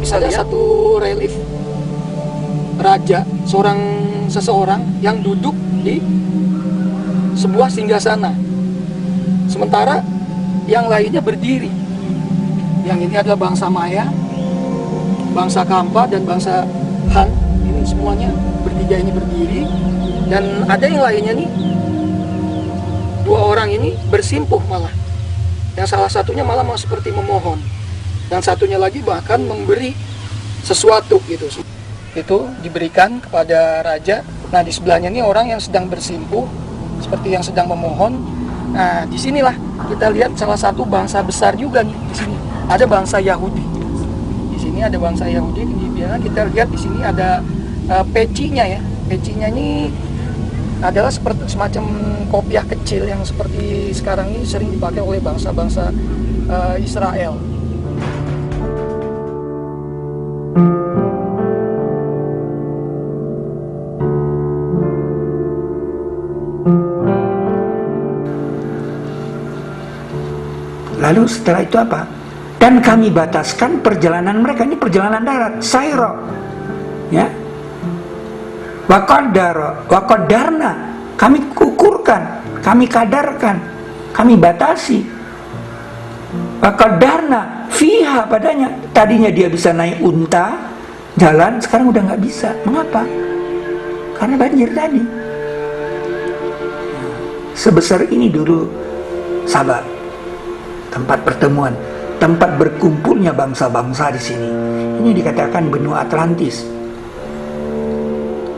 bisa lihat satu relief raja, seseorang yang duduk di sebuah singgasana. Sementara yang lainnya berdiri. Yang ini adalah bangsa Maya, bangsa Kampa, dan bangsa Han. Ini semuanya bertiga ini berdiri. Dan ada yang lainnya nih, dua orang ini bersimpuh malah. Yang salah satunya malah seperti memohon. Dan satunya lagi bahkan memberi sesuatu gitu. Itu diberikan kepada raja. Nah, di sebelahnya ini orang yang sedang bersimpuh, seperti yang sedang memohon. Nah, disinilah kita lihat salah satu bangsa besar juga nih di sini. Ada bangsa Yahudi. Di sini ada bangsa Yahudi. Kita lihat di sini ada pecinya ya. Pecinya ini adalah seperti semacam kopiah kecil yang seperti sekarang ini sering dipakai oleh bangsa-bangsa Israel. Lalu setelah itu apa? Dan kami bataskan perjalanan mereka. Ini perjalanan darat, sayro, ya. Waqadarna, kami ukurkan, kami kadarkan, kami batasi. Waqadarna fiha, padanya. Tadinya dia bisa naik unta, jalan, sekarang udah nggak bisa. Mengapa? Karena banjir tadi. Sebesar ini dulu Sabah, tempat pertemuan, tempat berkumpulnya bangsa-bangsa di sini. Ini dikatakan benua Atlantis.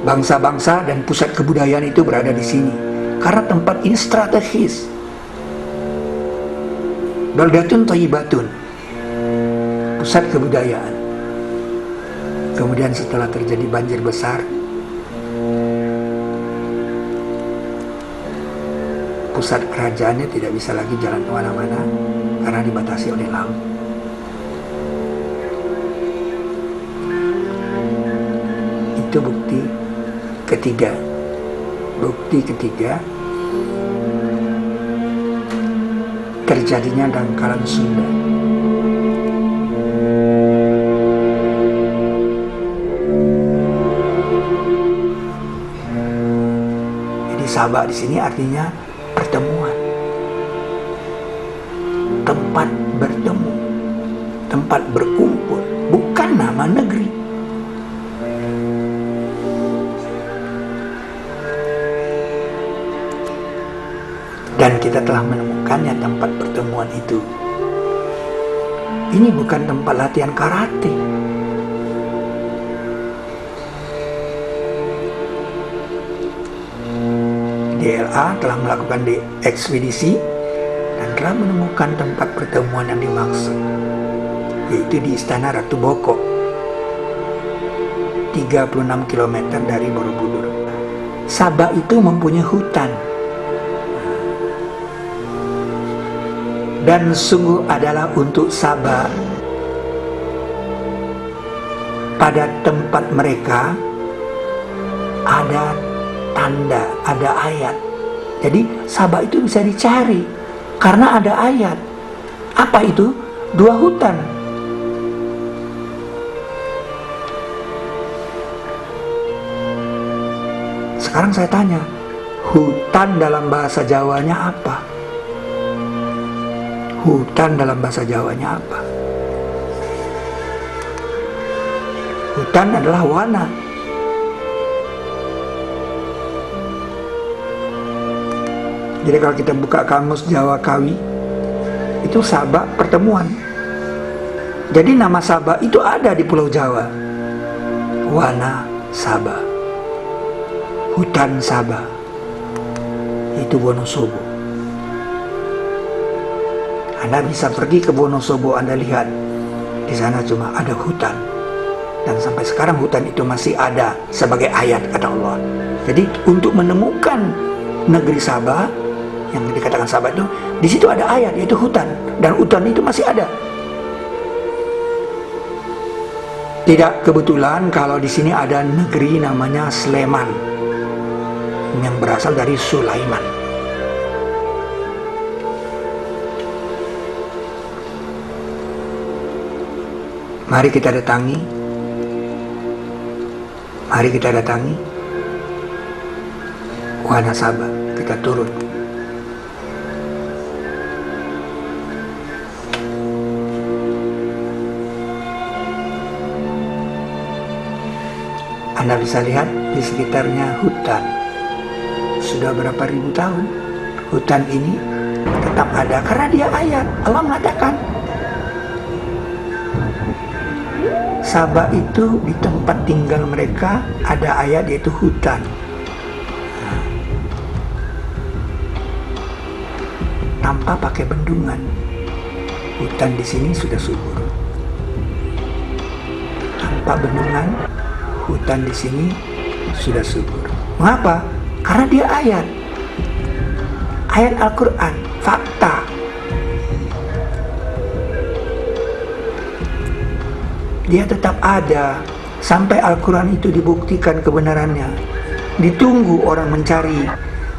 Bangsa-bangsa dan pusat kebudayaan itu berada di sini karena tempat ini strategis. Baldatun thayyibatun, pusat kebudayaan. Kemudian setelah terjadi banjir besar, pusat kerajaannya tidak bisa lagi jalan kemana-mana karena dibatasi oleh laut. Itu bukti ketiga. Bukti ketiga terjadinya dangkalan Sunda. Jadi Sabah di sini artinya pertemuan, tempat bertemu, tempat berkumpul, bukan nama negeri. Dan kita telah menemukannya tempat pertemuan itu. Ini bukan tempat latihan karate. DLA telah melakukan ekspedisi dan telah menemukan tempat pertemuan yang dimaksud, yaitu di Istana Ratu Boko, 36 km dari Borobudur. Sabah itu mempunyai hutan, dan sungguh adalah untuk Sabah, pada tempat mereka ada tanda, ada ayat. Jadi Sabah itu bisa dicari karena ada ayat. Apa itu? Dua hutan. Sekarang saya tanya, hutan dalam bahasa Jawanya apa? Hutan dalam bahasa Jawanya apa? Hutan adalah wana. Jadi kalau kita buka kamus Jawa Kawi, itu Sabah pertemuan. Jadi nama Sabah itu ada di Pulau Jawa. Wana Sabah, hutan Sabah, itu Wonosobo. Anda bisa pergi ke Wonosobo, Anda lihat di sana cuma ada hutan, dan sampai sekarang hutan itu masih ada sebagai ayat kata Allah. Jadi untuk menemukan negeri Sabah yang dikatakan Sabah itu, di situ ada ayat, yaitu hutan, dan hutan itu masih ada. Tidak kebetulan kalau di sini ada negeri namanya Sleman yang berasal dari Sulaiman. Mari kita datangi, Wana Saba, kita turun. Anda bisa lihat di sekitarnya hutan. Sudah berapa ribu tahun hutan ini tetap ada karena dia ayat. Allah mengatakan Saba itu di tempat tinggal mereka ada ayat, yaitu hutan. Tanpa pakai bendungan, hutan di sini sudah subur. Tanpa bendungan, hutan di sini sudah subur. Mengapa? Karena dia ayat. Ayat Al-Quran, fakta. Dia tetap ada sampai Al-Quran itu dibuktikan kebenarannya. Ditunggu orang mencari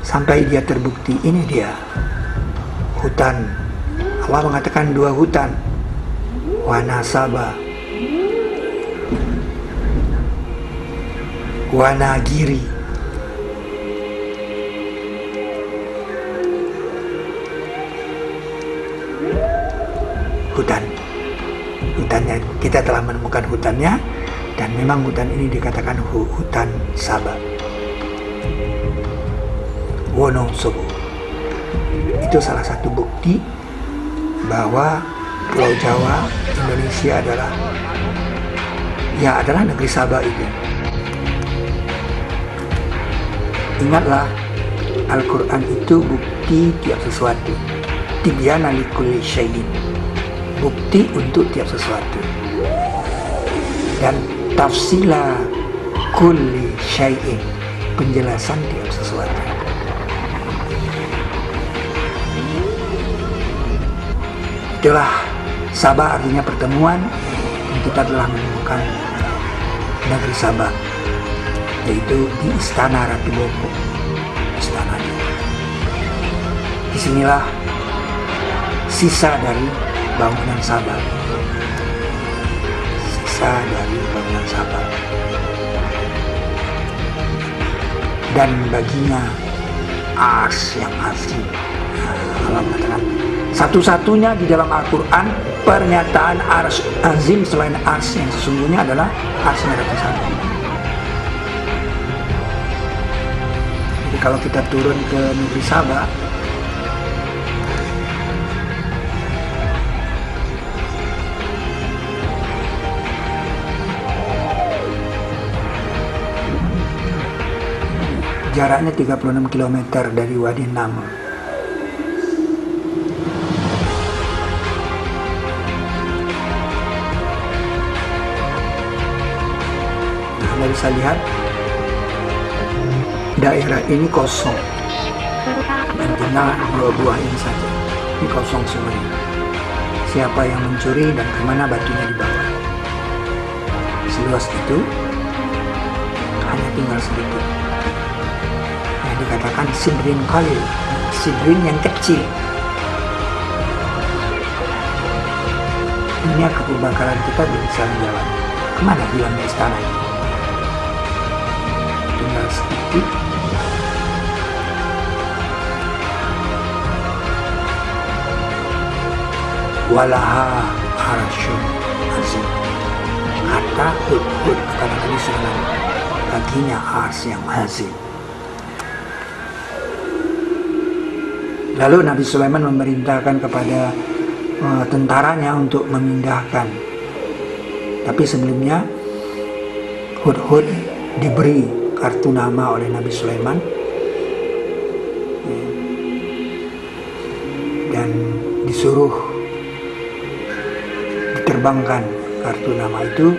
sampai dia terbukti. Ini dia hutan. Allah mengatakan 2 hutan, Wana Saba, Wana Giri. Hutannya kita telah menemukan hutannya, dan memang hutan ini dikatakan hutan Saba, Wonosobo. Itu salah satu bukti bahwa Pulau Jawa, Indonesia adalah negeri Saba itu. Ingatlah, Al-Quran itu bukti tiap sesuatu. Tibyana likulli syai'in, bukti untuk tiap sesuatu. Dan tafsila kulli syai'in, penjelasan tiap sesuatu. Itulah Saba, artinya pertemuan, dan kita telah menemukan negeri Saba, yaitu di Istana Ratu Boko. Istananya. Disinilah sisa dari bangunan Saba. Dan baginya ars yang azim. Allah mengatakan satu-satunya di dalam Al-Quran pernyataan ars azim selain ars yang sesungguhnya adalah arsnya Ratu Saba. Jadi kalau kita turun ke negeri Saba, jaraknya 36 km dari Wadi Namr. Nah, Anda bisa lihat daerah ini kosong, dan tinggal 2 buah ini saja. Ini kosong semuanya. Siapa yang mencuri dan kemana batunya dibawa? Seluas itu hanya tinggal sedikit. Dikatakan sidrin qalil, sidrin yang kecil. Dunia keperbakaran kita bisa jalan. Kemana bilangnya istana ini? Tinggal sedikit. Walaha arsyun azim. Kata Hud kepada Nabi Sulaiman, baginya ars yang azim. Lalu Nabi Sulaiman memerintahkan kepada tentaranya untuk memindahkan. Tapi sebelumnya Hud diberi kartu nama oleh Nabi Sulaiman, dan disuruh diterbangkan kartu nama itu